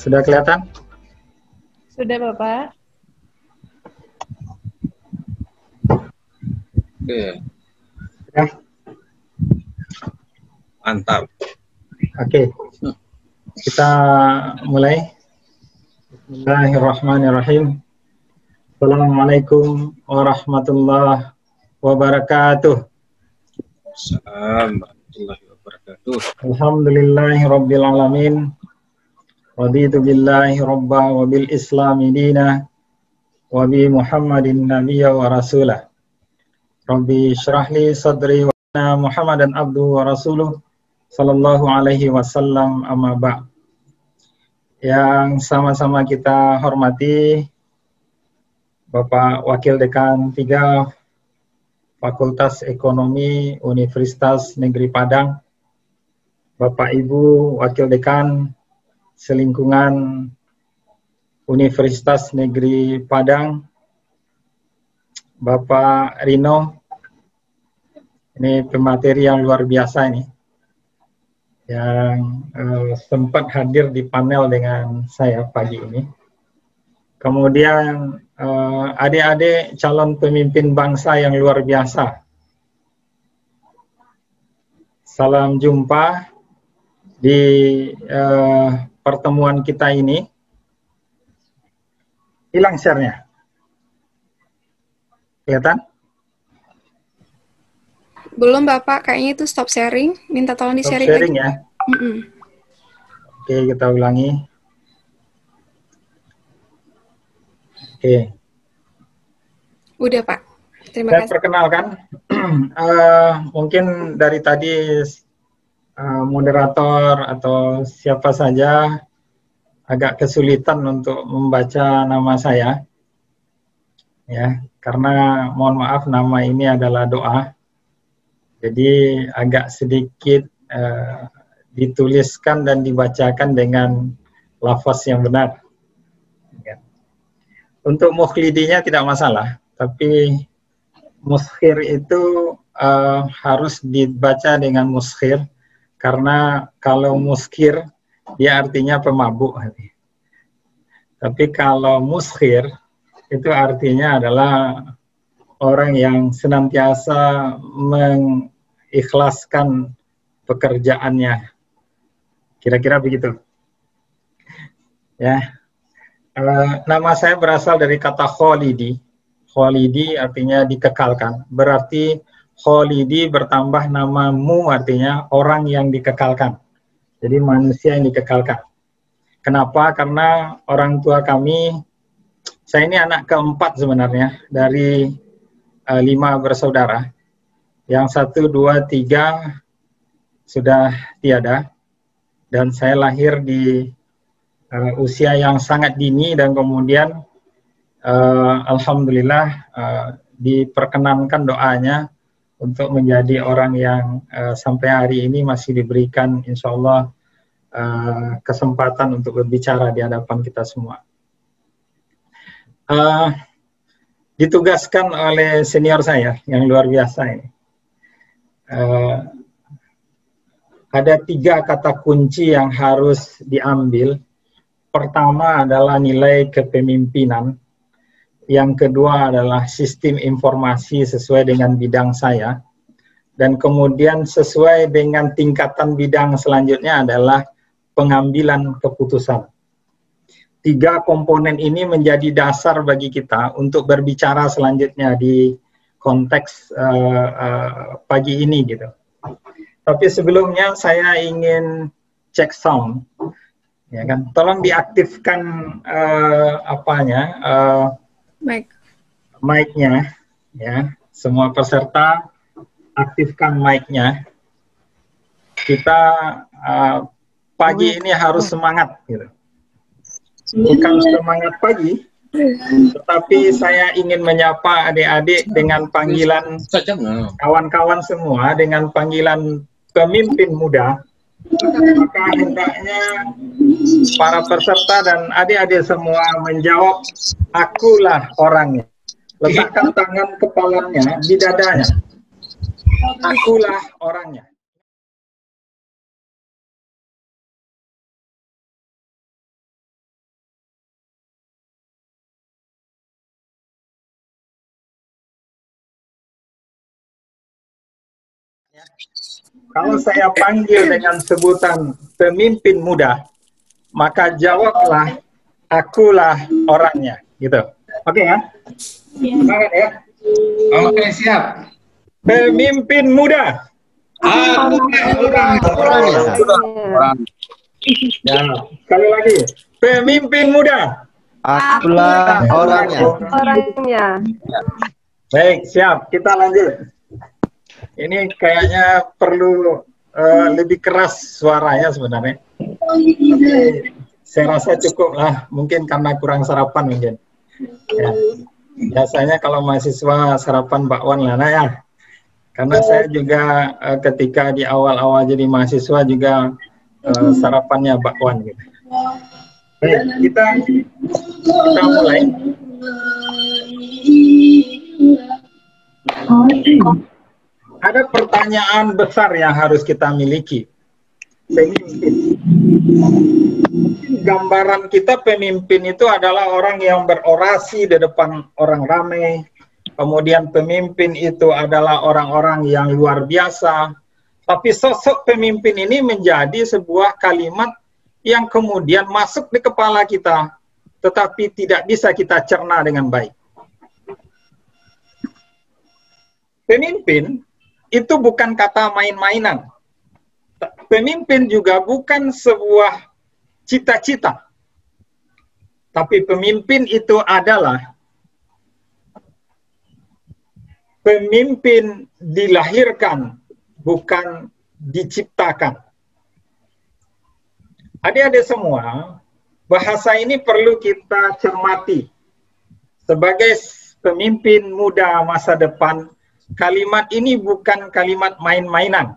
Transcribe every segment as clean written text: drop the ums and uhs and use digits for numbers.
Sudah kelihatan? Sudah, Bapak. Oke, Ya. mantap. Oke. Kita mulai. Bismillahirrahmanirrahim. Assalamualaikum warahmatullahi wabarakatuh. Assalamualaikum warahmatullahi wabarakatuh. Alhamdulillahirabbil alamin. Raditu billahi robba wa bil islami dina wa bi Muhammadin nabiyya wa rasulah. Rabbi syrah li sadri wa inna Muhammadan abduhu wa rasuluh sallallahu alaihi wasallam amma ba'. Yang sama-sama kita hormati Bapak Wakil Dekan 3 Fakultas Ekonomi Universitas Negeri Padang, Bapak Ibu Wakil Dekan Selingkungan Universitas Negeri Padang, Bapak Rino, ini pemateri yang luar biasa ini, yang sempat hadir di panel dengan saya pagi ini. Kemudian adik-adik calon pemimpin bangsa yang luar biasa. Salam jumpa di pertemuan kita ini. Hilang share-nya. Kelihatan? Belum, Bapak. Kayaknya itu stop sharing. Minta tolong Stop di-sharing sharing lagi. ya. Oke, kita ulangi. Oke. Udah, Pak. Terima Saya kasih. perkenalkan, mungkin dari tadi moderator atau siapa saja agak kesulitan untuk membaca nama saya, ya, karena mohon maaf nama ini adalah doa, jadi agak sedikit dituliskan dan dibacakan dengan lafaz yang benar. Ya. Untuk mukhlidinya tidak masalah, tapi muskhir itu harus dibaca dengan muskhir, karena kalau muskir dia artinya pemabuk. Tapi kalau muskhir itu artinya adalah orang yang senantiasa mengikhlaskan pekerjaannya. Kira-kira begitu. Ya. Nama saya berasal dari kata kholidi. Kholidi artinya dikekalkan. Berarti kholidi bertambah nama mu artinya orang yang dikekalkan. Jadi manusia yang dikekalkan. Kenapa? Karena orang tua kami, saya ini anak keempat sebenarnya dari 5 bersaudara. Yang 1, 2, 3 sudah tiada. Dan saya lahir di usia yang sangat dini dan kemudian alhamdulillah diperkenankan doanya untuk menjadi orang yang sampai hari ini masih diberikan insya Allah kesempatan untuk berbicara di hadapan kita semua. Ditugaskan oleh senior saya yang luar biasa ini. Ada 3 kata kunci yang harus diambil. Pertama adalah nilai kepemimpinan. Yang kedua adalah sistem informasi sesuai dengan bidang saya. Dan kemudian sesuai dengan tingkatan bidang selanjutnya adalah pengambilan keputusan. 3 komponen ini menjadi dasar bagi kita untuk berbicara selanjutnya di konteks pagi ini gitu. Tapi sebelumnya saya ingin cek sound, ya kan? Tolong diaktifkan mic-nya, ya. Semua peserta aktifkan mic-nya. Kita pagi ini harus semangat, gitu. Bukan semangat pagi, tetapi saya ingin menyapa adik-adik dengan panggilan kawan-kawan semua, dengan panggilan pemimpin muda. Maka hendaknya para peserta dan adik-adik semua menjawab, akulah orangnya. Letakkan tangan kepalanya di dadanya. Akulah orangnya. Kalau saya panggil dengan sebutan pemimpin muda, maka jawablah, akulah orangnya, gitu. Oke ya? Semangat ya? Oke, siap. Pemimpin muda. Orangnya. Ya, sekali lagi. Pemimpin muda. Akulah orangnya. Orangnya. Baik, siap. Kita lanjut. Ini kayaknya perlu lebih keras suaranya sebenarnya. Tapi saya rasa cukup lah. Mungkin karena kurang sarapan mungkin. Ya. Biasanya kalau mahasiswa sarapan bakwan lah, nah ya. Karena saya juga ketika di awal-awal jadi mahasiswa juga sarapannya bakwan gitu. Baik, kita mulai. Ada pertanyaan besar yang harus kita miliki. Pemimpin. Gambaran kita pemimpin itu adalah orang yang berorasi di depan orang ramai. Kemudian pemimpin itu adalah orang-orang yang luar biasa. Tapi sosok pemimpin ini menjadi sebuah kalimat yang kemudian masuk di kepala kita, tetapi tidak bisa kita cerna dengan baik. Pemimpin itu bukan kata main-mainan. Pemimpin juga bukan sebuah cita-cita. Tapi pemimpin itu adalah pemimpin dilahirkan, bukan diciptakan. Adik-adik semua, bahasa ini perlu kita cermati. Sebagai pemimpin muda masa depan, kalimat ini bukan kalimat main-mainan.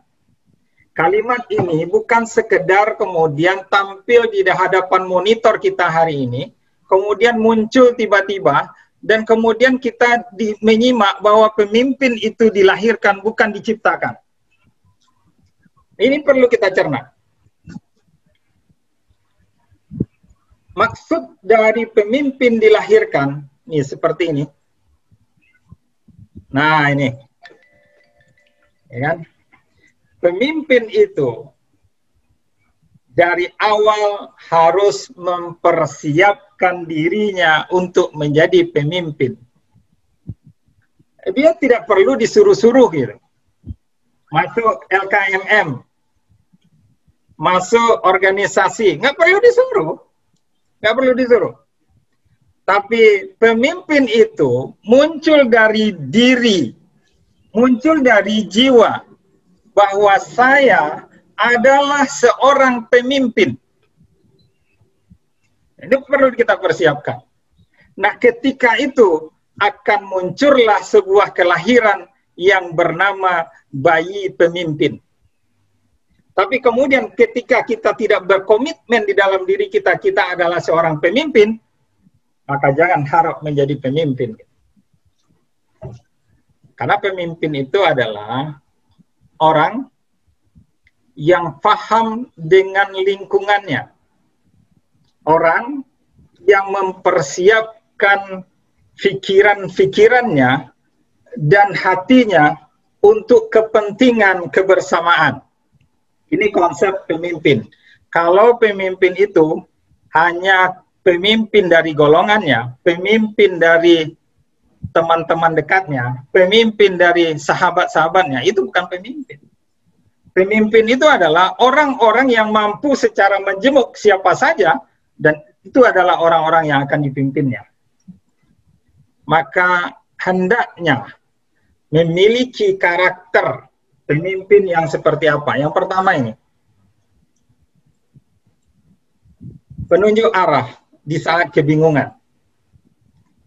Kalimat ini bukan sekedar kemudian tampil di hadapan monitor kita hari ini, kemudian muncul tiba-tiba, dan kemudian kita menyimak bahwa pemimpin itu dilahirkan, bukan diciptakan. Ini perlu kita cerna. Maksud dari pemimpin dilahirkan, nih seperti ini. Nah ini, ya kan? Pemimpin itu dari awal harus mempersiapkan dirinya untuk menjadi pemimpin. Dia tidak perlu disuruh-suruh gitu. Masuk LKMM, masuk organisasi, nggak perlu disuruh. Nggak perlu disuruh. Tapi pemimpin itu muncul dari diri, muncul dari jiwa, bahwa saya adalah seorang pemimpin. Ini perlu kita persiapkan. Nah, ketika itu akan muncullah sebuah kelahiran yang bernama bayi pemimpin. Tapi kemudian ketika kita tidak berkomitmen di dalam diri kita, kita adalah seorang pemimpin, maka jangan harap menjadi pemimpin. Karena pemimpin itu adalah orang yang paham dengan lingkungannya. Orang yang mempersiapkan pikiran-pikirannya dan hatinya untuk kepentingan kebersamaan. Ini konsep pemimpin. Kalau pemimpin itu hanya pemimpin dari golongannya, pemimpin dari teman-teman dekatnya, pemimpin dari sahabat-sahabatnya, itu bukan pemimpin. Pemimpin itu adalah orang-orang yang mampu secara menjemuk siapa saja, dan itu adalah orang-orang yang akan dipimpinnya. Maka hendaknya memiliki karakter pemimpin yang seperti apa. Yang pertama ini, penunjuk arah di saat kebingungan.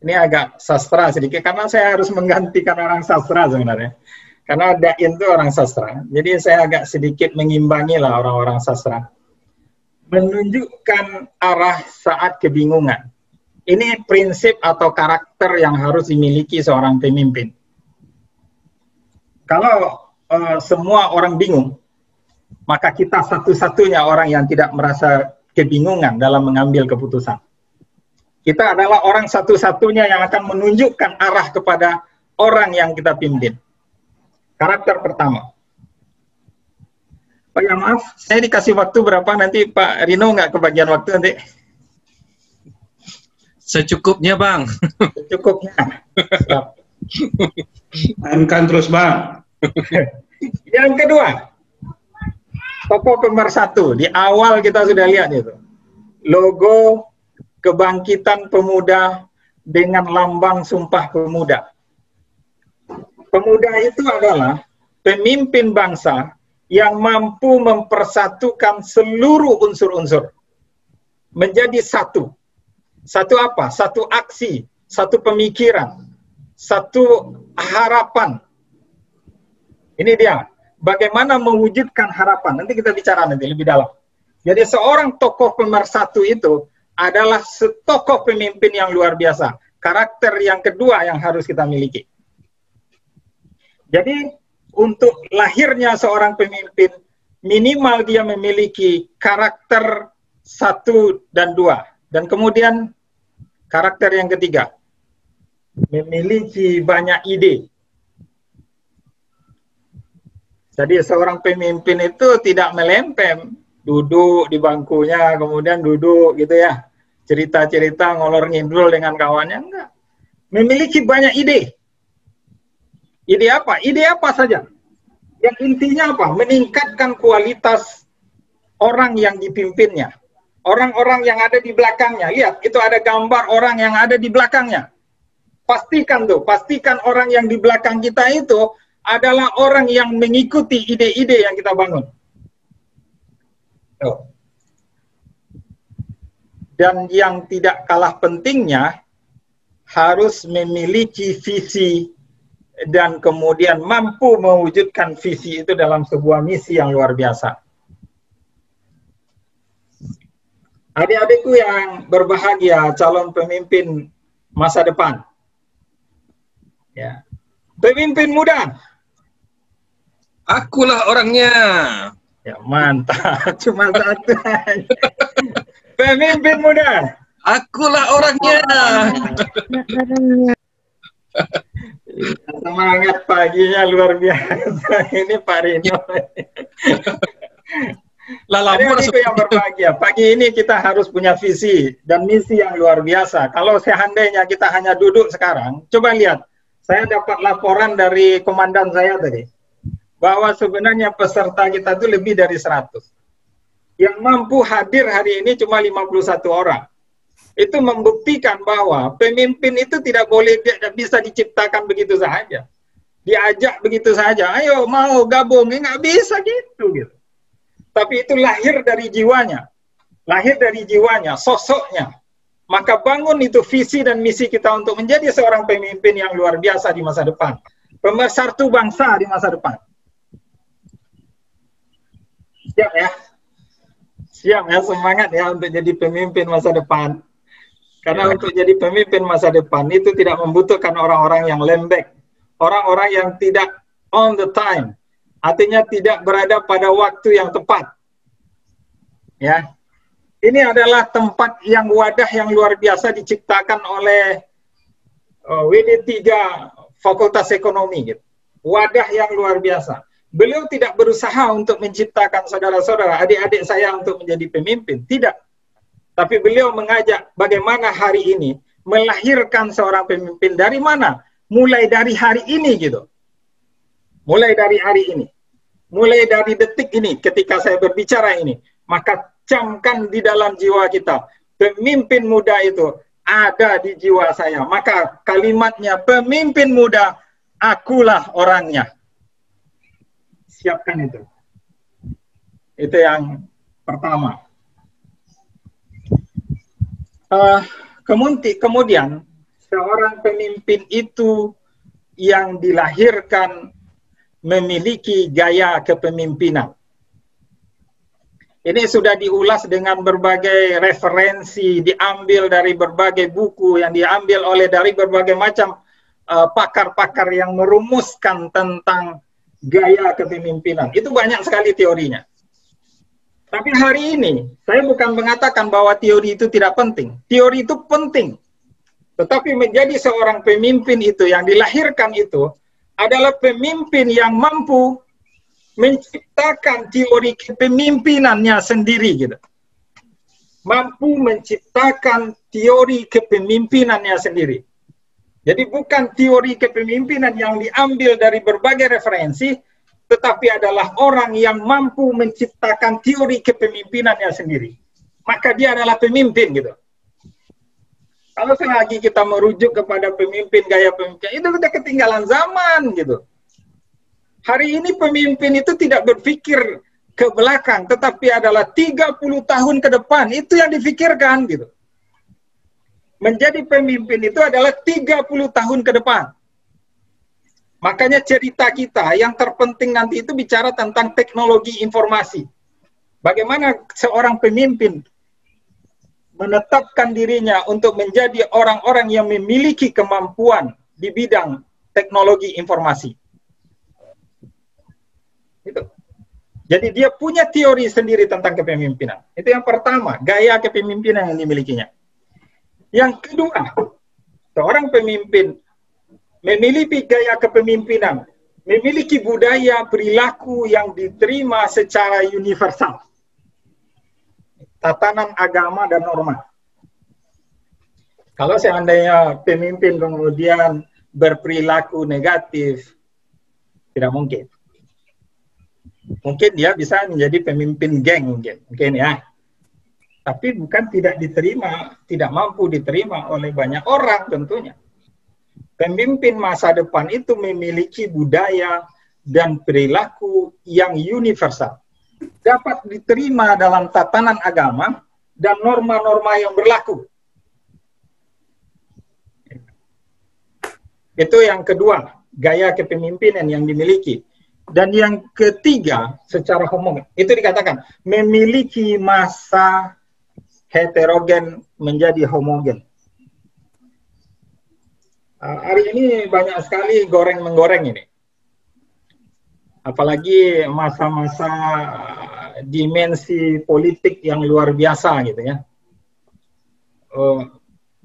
Ini agak sastra sedikit, karena saya harus menggantikan orang sastra sebenarnya. Karena Dain itu orang sastra, jadi saya agak sedikit mengimbangi lah orang-orang sastra. Menunjukkan arah saat kebingungan. Ini prinsip atau karakter yang harus dimiliki seorang pemimpin. Kalau semua orang bingung, maka kita satu-satunya orang yang tidak merasa kebingungan dalam mengambil keputusan. Kita adalah orang satu-satunya yang akan menunjukkan arah kepada orang yang kita pimpin. Karakter pertama. Pak ya maaf, saya dikasih waktu berapa nanti Pak Rino nggak kebagian waktu nanti? Secukupnya Bang. Secukupnya. Siap. Mainkan terus Bang. Yang kedua, tokoh pemersatu. Di awal kita sudah lihat itu. Logo Kebangkitan Pemuda dengan lambang Sumpah Pemuda. Pemuda itu adalah pemimpin bangsa yang mampu mempersatukan seluruh unsur-unsur menjadi satu. Satu apa? Satu aksi, satu pemikiran, satu harapan. Ini dia, bagaimana mewujudkan harapan. Nanti kita bicara nanti lebih dalam. Jadi seorang tokoh pemersatu itu adalah tokoh pemimpin yang luar biasa. Karakter yang kedua yang harus kita miliki. Jadi untuk lahirnya seorang pemimpin, minimal dia memiliki karakter 1 dan 2. Dan kemudian karakter yang ketiga, memiliki banyak ide. Jadi seorang pemimpin itu tidak melempem, duduk di bangkunya, kemudian duduk gitu ya, cerita-cerita ngolor ngidul dengan kawannya, enggak. Memiliki banyak ide. Ide apa? Ide apa saja. Yang intinya apa? Meningkatkan kualitas orang yang dipimpinnya. Orang-orang yang ada di belakangnya. Lihat, itu ada gambar orang yang ada di belakangnya. Pastikan tuh, pastikan orang yang di belakang kita itu adalah orang yang mengikuti ide-ide yang kita bangun. Tuh. Dan yang tidak kalah pentingnya, harus memiliki visi dan kemudian mampu mewujudkan visi itu dalam sebuah misi yang luar biasa. Adik-adikku yang berbahagia, calon pemimpin masa depan. Ya. Pemimpin muda. Akulah orangnya. Ya, mantap. Cuma satu. Pemimpin muda. Akulah orangnya. Semangat paginya luar biasa. Ini Pak Rino. Adik-adikku yang berbahagia, pagi ini kita harus punya visi dan misi yang luar biasa. Kalau seandainya kita hanya duduk sekarang, coba lihat. Saya dapat laporan dari komandan saya tadi, bahwa sebenarnya peserta kita itu lebih dari 100. Yang mampu hadir hari ini cuma 51 orang. Itu membuktikan bahwa pemimpin itu tidak boleh, tidak bisa diciptakan begitu saja. Diajak begitu saja, ayo mau gabung, nggak bisa gitu. Tapi itu lahir dari jiwanya. Lahir dari jiwanya, sosoknya. Maka bangun itu visi dan misi kita untuk menjadi seorang pemimpin yang luar biasa di masa depan. Pemersatu bangsa di masa depan. Siap ya? Siap ya, semangat ya untuk jadi pemimpin masa depan. Karena untuk jadi pemimpin masa depan itu tidak membutuhkan orang-orang yang lembek. Orang-orang yang tidak on the time. Artinya tidak berada pada waktu yang tepat. Ya. Ini adalah tempat yang wadah yang luar biasa diciptakan oleh WD3 Fakultas Ekonomi gitu. Wadah yang luar biasa. Beliau tidak berusaha untuk menciptakan saudara-saudara, adik-adik saya untuk menjadi pemimpin, tidak. Tapi beliau mengajak bagaimana hari ini melahirkan seorang pemimpin dari mana? Mulai dari hari ini gitu. Mulai dari hari ini. Mulai dari detik ini ketika saya berbicara ini, maka camkan di dalam jiwa kita. Pemimpin muda itu ada di jiwa saya. Maka kalimatnya pemimpin muda, akulah orangnya. Siapkan itu. Itu yang pertama. Kemudian seorang pemimpin itu yang dilahirkan memiliki gaya kepemimpinan. Ini sudah diulas dengan berbagai referensi, diambil dari berbagai buku, yang diambil oleh dari berbagai macam pakar-pakar yang merumuskan tentang gaya kepemimpinan. Itu banyak sekali teorinya. Tapi hari ini, saya bukan mengatakan bahwa teori itu tidak penting. Teori itu penting. Tetapi menjadi seorang pemimpin itu, yang dilahirkan itu, adalah pemimpin yang mampu menciptakan teori kepemimpinannya sendiri gitu. Mampu menciptakan teori kepemimpinannya sendiri. Jadi bukan teori kepemimpinan yang diambil dari berbagai referensi, tetapi adalah orang yang mampu menciptakan teori kepemimpinannya sendiri. Maka dia adalah pemimpin gitu. Kalau selagi kita merujuk kepada pemimpin, gaya pemimpin, itu udah ketinggalan zaman gitu. Hari ini pemimpin itu tidak berpikir ke belakang, tetapi adalah 30 tahun ke depan, itu yang difikirkan gitu. Menjadi pemimpin itu adalah 30 tahun ke depan. Makanya cerita kita yang terpenting nanti itu bicara tentang teknologi informasi. Bagaimana seorang pemimpin menetapkan dirinya untuk menjadi orang-orang yang memiliki kemampuan di bidang teknologi informasi. Itu. Jadi dia punya teori sendiri tentang kepemimpinan. Itu yang pertama, gaya kepemimpinan yang dimilikinya. Yang kedua, seorang pemimpin memiliki gaya kepemimpinan, memiliki budaya perilaku yang diterima secara universal. Tatanan agama dan norma. Kalau seandainya pemimpin kemudian berperilaku negatif, tidak mungkin. Mungkin dia bisa menjadi pemimpin geng mungkin ya. Tapi bukan tidak diterima, tidak mampu diterima oleh banyak orang tentunya. Pemimpin masa depan itu memiliki budaya dan perilaku yang universal. Dapat diterima dalam tatanan agama dan norma-norma yang berlaku. Itu yang kedua, gaya kepemimpinan yang dimiliki. Dan yang ketiga, secara homogen, itu dikatakan memiliki masa heterogen menjadi homogen. Hari ini banyak sekali goreng-menggoreng ini. Apalagi masa-masa dimensi politik yang luar biasa gitu ya.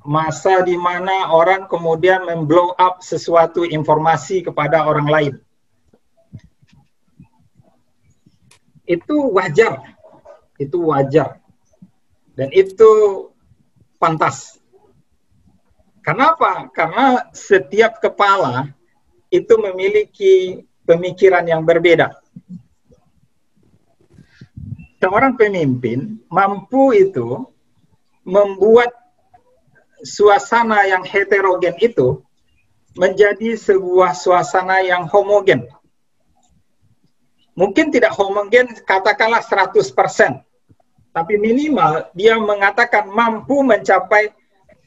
Masa di mana orang kemudian memblow up sesuatu informasi kepada orang lain. Itu wajar. Itu wajar. Dan itu pantas. Kenapa? Karena setiap kepala itu memiliki pemikiran yang berbeda. Seorang pemimpin mampu itu membuat suasana yang heterogen itu menjadi sebuah suasana yang homogen. Mungkin tidak homogen katakanlah 100%, tapi minimal dia mengatakan mampu mencapai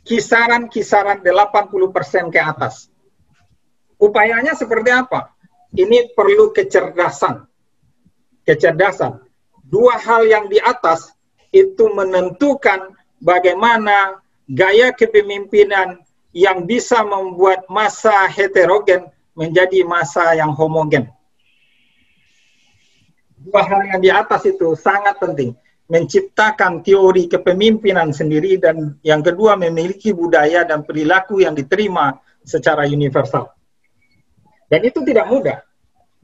kisaran-kisaran 80% ke atas. Upayanya seperti apa? Ini perlu kecerdasan. Kecerdasan. Dua hal yang di atas itu menentukan bagaimana gaya kepemimpinan yang bisa membuat massa heterogen menjadi massa yang homogen. Dua hal yang di atas itu sangat penting. Menciptakan teori kepemimpinan sendiri, dan yang kedua memiliki budaya dan perilaku yang diterima secara universal. Dan itu tidak mudah.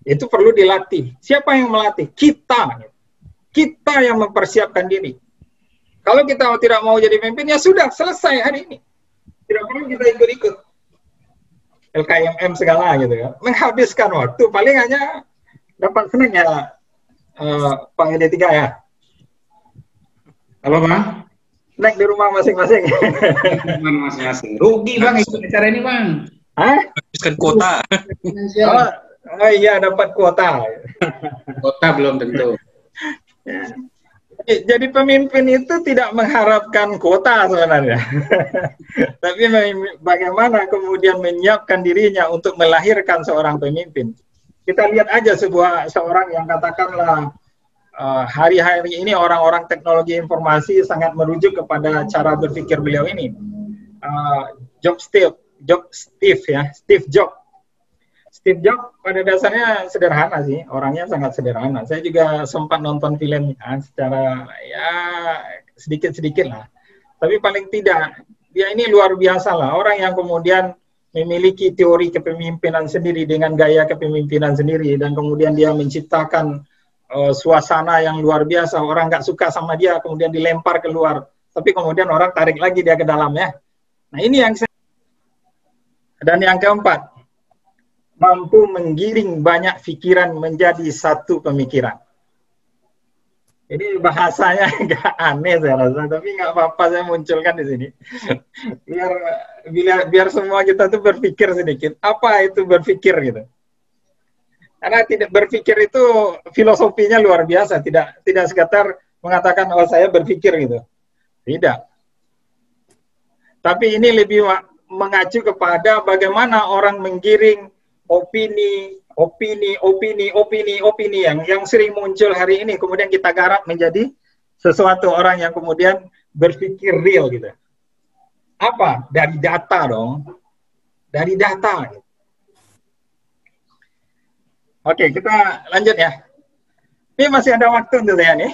Itu perlu dilatih. Siapa yang melatih? Kita. Kita yang mempersiapkan diri. Kalau kita tidak mau jadi pemimpin, ya sudah, selesai hari ini. Tidak perlu kita ikut-ikut. LKMM segala gitu ya. Menghabiskan waktu, paling hanya dapat senang ya Pak ED3 ya. Apa Bang? Naik di rumah masing-masing. Masing-masing. Rugi Bang ikut acara ini Bang. Hah? Habiskan kuota. Oh iya, dapat kuota. Kota belum tentu. Jadi pemimpin itu tidak mengharapkan kuota sebenarnya. Tapi bagaimana kemudian menyiapkan dirinya untuk melahirkan seorang pemimpin. Kita lihat aja seorang yang katakanlah hari-hari ini orang-orang teknologi informasi sangat merujuk kepada cara berpikir beliau ini. Steve Jobs. Steve Jobs pada dasarnya sederhana sih, orangnya sangat sederhana. Saya juga sempat nonton filmnya secara ya sedikit-sedikit lah. Tapi paling tidak dia ini luar biasa lah, orang yang kemudian memiliki teori kepemimpinan sendiri dengan gaya kepemimpinan sendiri, dan kemudian dia menciptakan suasana yang luar biasa, orang nggak suka sama dia, kemudian dilempar keluar, tapi kemudian orang tarik lagi dia ke dalamnya. Nah ini yang saya... Dan yang keempat, mampu menggiring banyak pikiran menjadi satu pemikiran. Jadi bahasanya agak aneh saya rasa, tapi nggak apa-apa saya munculkan di sini. biar semua kita tuh berpikir sedikit. Apa itu berpikir gitu? Karena tidak berpikir itu filosofinya luar biasa, tidak sekedar mengatakan oh saya berpikir gitu. Tidak. Tapi ini lebih mengacu kepada bagaimana orang menggiring opini yang sering muncul hari ini, kemudian kita garap menjadi sesuatu orang yang kemudian berpikir real gitu. Apa? Dari data dong. Dari data. Gitu. Oke, kita lanjut ya. Ini masih ada waktu untuk saya nih.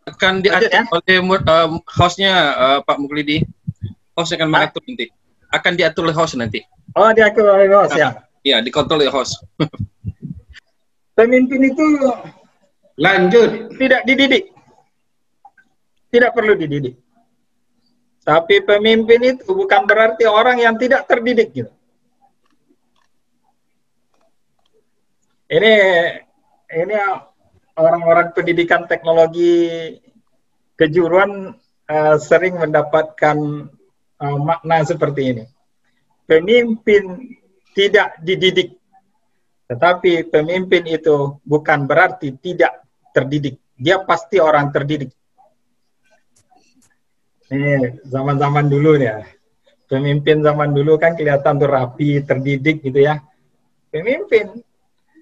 Akan diatur ya? Oleh hostnya Pak Muklidi. Host akan mengatur nanti. Akan diatur oleh host nanti. Oh, diatur oleh host ya? Iya, dikontrol oleh host. Pemimpin itu Lanjut. tidak dididik. Tidak perlu dididik. Tapi pemimpin itu bukan berarti orang yang tidak terdidik gitu. Ini orang-orang pendidikan teknologi kejuruan sering mendapatkan makna seperti ini. Pemimpin tidak dididik, tetapi pemimpin itu bukan berarti tidak terdidik. Dia pasti orang terdidik. Ini zaman-zaman dulu ya. Pemimpin zaman dulu kan kelihatan tuh rapi, terdidik gitu ya. Pemimpin,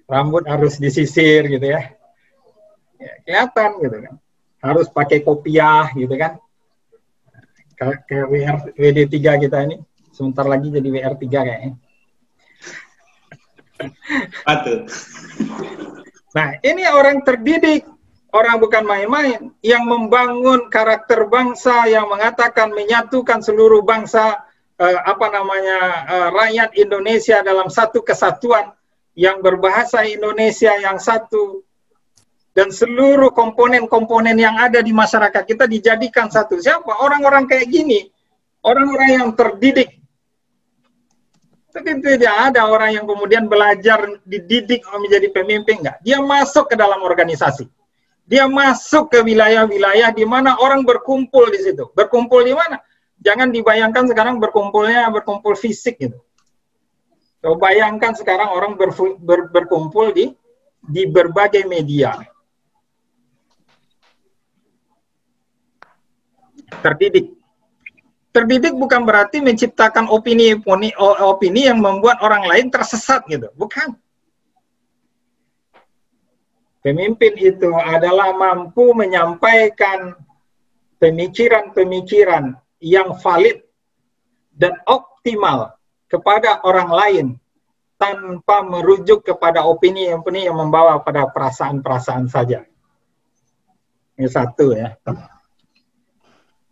rambut harus disisir gitu ya. Kelihatan gitu kan. Harus pakai kopiah gitu kan. Kayak WD3 kita ini. Sebentar lagi jadi WR3 kayaknya. Betul. Nah, ini orang terdidik, orang bukan main-main, yang membangun karakter bangsa, yang mengatakan menyatukan seluruh bangsa, rakyat Indonesia dalam satu kesatuan, yang berbahasa Indonesia yang satu, dan seluruh komponen-komponen yang ada di masyarakat kita dijadikan satu. Siapa? Orang-orang kayak gini, orang-orang yang terdidik. Tapi tidak ada orang yang kemudian belajar, dididik menjadi pemimpin, enggak. Dia masuk ke dalam organisasi. Dia masuk ke wilayah-wilayah di mana orang berkumpul di situ. Berkumpul di mana? Jangan dibayangkan sekarang berkumpul fisik gitu. So, bayangkan sekarang orang berkumpul di berbagai media. Terdidik. Terdidik bukan berarti menciptakan opini yang membuat orang lain tersesat gitu, bukan. Pemimpin itu adalah mampu menyampaikan pemikiran-pemikiran yang valid dan optimal kepada orang lain tanpa merujuk kepada opini yang membawa pada perasaan-perasaan saja. Ini satu ya.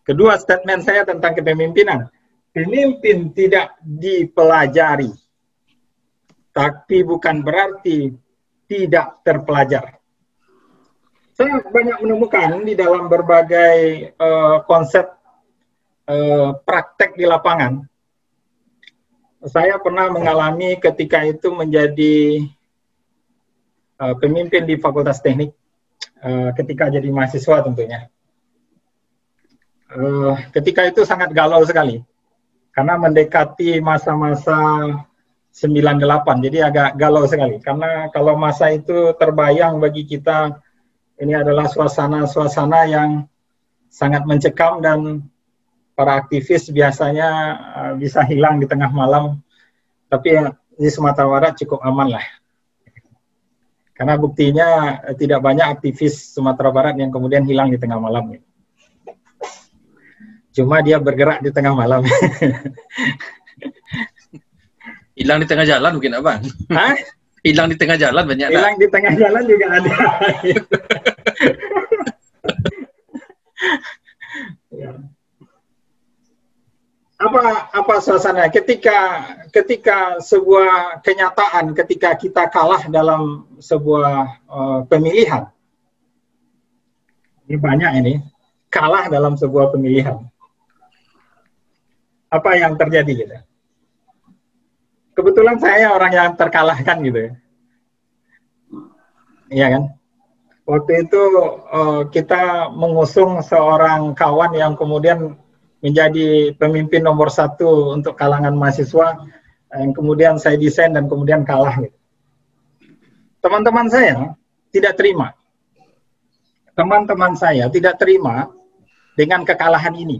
Kedua statement saya tentang kepemimpinan. Pemimpin tidak dipelajari, tapi bukan berarti tidak terpelajar. Saya banyak menemukan di dalam berbagai konsep praktek di lapangan. Saya pernah mengalami ketika itu menjadi pemimpin di Fakultas Teknik, ketika jadi mahasiswa tentunya. Ketika itu sangat galau sekali karena mendekati masa-masa 98, jadi agak galau sekali karena kalau masa itu terbayang bagi kita ini adalah suasana-suasana yang sangat mencekam dan para aktivis biasanya bisa hilang di tengah malam, tapi di Sumatera Barat cukup aman lah karena buktinya tidak banyak aktivis Sumatera Barat yang kemudian hilang di tengah malam. Cuma dia bergerak di tengah malam. Hilang di tengah jalan mungkin abang. Hah? Hilang di tengah jalan banyak. Hilang di tengah jalan juga ada. apa suasana ketika sebuah kenyataan, ketika kita kalah dalam sebuah pemilihan. Ini banyak ini, kalah dalam sebuah pemilihan. Apa yang terjadi gitu? Kebetulan saya orang yang terkalahkan gitu ya. Iya kan? Waktu itu kita mengusung seorang kawan yang kemudian menjadi pemimpin nomor 1 untuk kalangan mahasiswa, yang kemudian saya desain dan kemudian kalah. Gitu. Teman-teman saya tidak terima. Teman-teman saya tidak terima dengan kekalahan ini.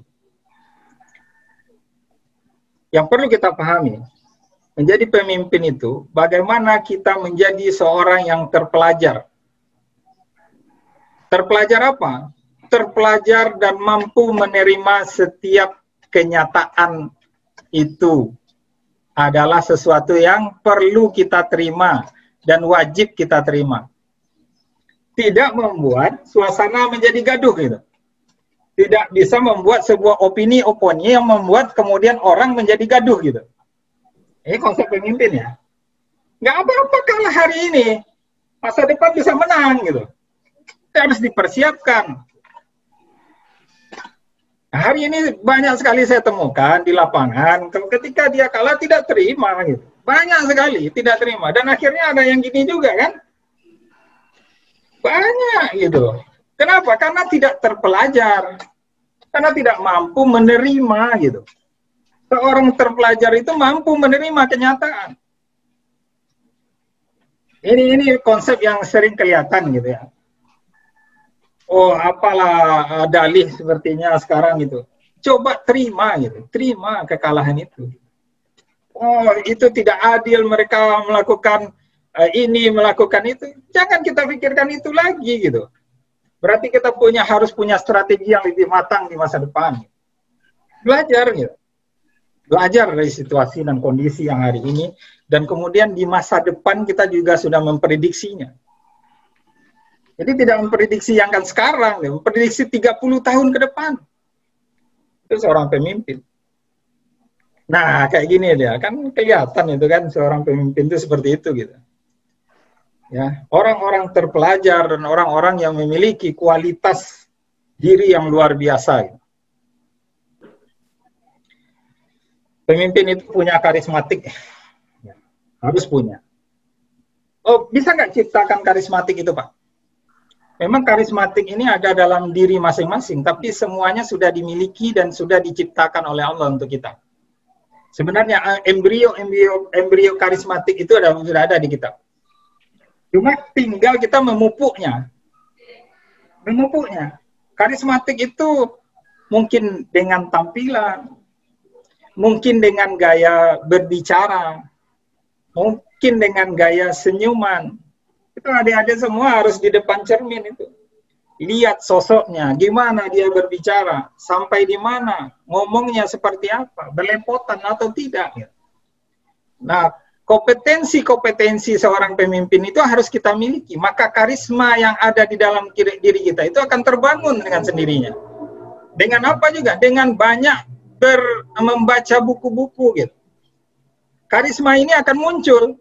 Yang perlu kita pahami, menjadi pemimpin itu, bagaimana kita menjadi seorang yang terpelajar. Terpelajar apa? Terpelajar dan mampu menerima setiap kenyataan itu adalah sesuatu yang perlu kita terima dan wajib kita terima. Tidak membuat suasana menjadi gaduh gitu. Tidak bisa membuat sebuah opini yang membuat kemudian orang menjadi gaduh gitu. Ini konsep pemimpin ya. Nggak apa-apa kalah hari ini, masa depan bisa menang gitu. Harus dipersiapkan. Hari ini banyak sekali saya temukan di lapangan, ketika dia kalah tidak terima gitu. Banyak sekali tidak terima. Dan akhirnya ada yang gini juga kan. Banyak gitu. Kenapa? Karena tidak terpelajar. Karena tidak mampu menerima gitu. Seorang terpelajar itu mampu menerima kenyataan. Ini konsep yang sering kelihatan gitu ya. Oh, apalah dalih sepertinya sekarang gitu. Coba terima gitu, terima kekalahan itu. Oh, itu tidak adil mereka melakukan ini, melakukan itu. Jangan kita pikirkan itu lagi gitu. Berarti kita harus punya strategi yang lebih matang di masa depan. Belajar gitu. Belajar dari situasi dan kondisi yang hari ini, dan kemudian di masa depan kita juga sudah memprediksinya. Jadi tidak memprediksi yang kan sekarang, memprediksi 30 tahun ke depan. Itu seorang pemimpin. Nah, kayak gini dia, kan kelihatan itu kan seorang pemimpin itu seperti itu gitu. Ya, orang-orang terpelajar dan orang-orang yang memiliki kualitas diri yang luar biasa. Gitu. Pemimpin itu punya karismatik, ya, harus punya. Oh, bisa nggak ciptakan karismatik itu, Pak? Memang karismatik ini ada dalam diri masing-masing, tapi semuanya sudah dimiliki dan sudah diciptakan oleh Allah untuk kita. Sebenarnya embrio karismatik itu sudah ada di kita. Cuma tinggal kita memupuknya. Memupuknya. Karismatik itu mungkin dengan tampilan, mungkin dengan gaya berbicara, mungkin dengan gaya senyuman. Itu adik-adik semua harus di depan cermin itu. Lihat sosoknya, gimana dia berbicara, sampai di mana, ngomongnya seperti apa, belepotan atau tidak. Nah, kompetensi seorang pemimpin itu harus kita miliki. Maka karisma yang ada di dalam diri kita itu akan terbangun dengan sendirinya. Dengan apa juga? Dengan banyak membaca buku-buku gitu. Karisma ini akan muncul.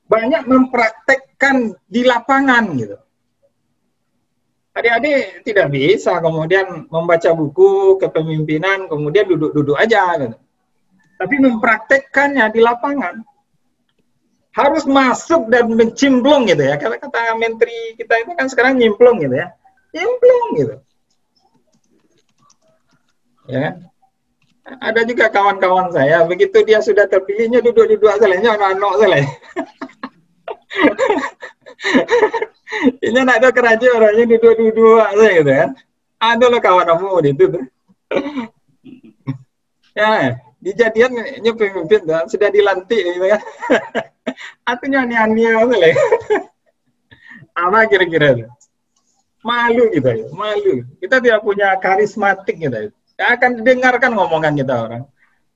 Banyak mempraktekkan di lapangan gitu. Adik-adik tidak bisa kemudian membaca buku kepemimpinan kemudian duduk-duduk aja gitu. Tapi mempraktekkannya di lapangan. Harus masuk dan mencimplung gitu ya. Kata menteri kita itu kan sekarang nyimplung gitu ya. Nyimplung gitu. Ya kan? Ada juga kawan-kawan saya, begitu dia sudah terpilihnya duduk-duduk aja lah, anak-anak aja lah. Ini nak ada kerajaan orangnya duduk-duduk aja gitu kan. Ada loh kawan kamu itu tuh. Ya, dijadiannya pemimpin tuh, sudah dilantik gitu kan. Artinya aneh-aneh aja lah. Apa kira-kira tuh? Malu gitu ya, malu. Kita tidak punya karismatik gitu. Tidak akan didengarkan ngomongan kita orang.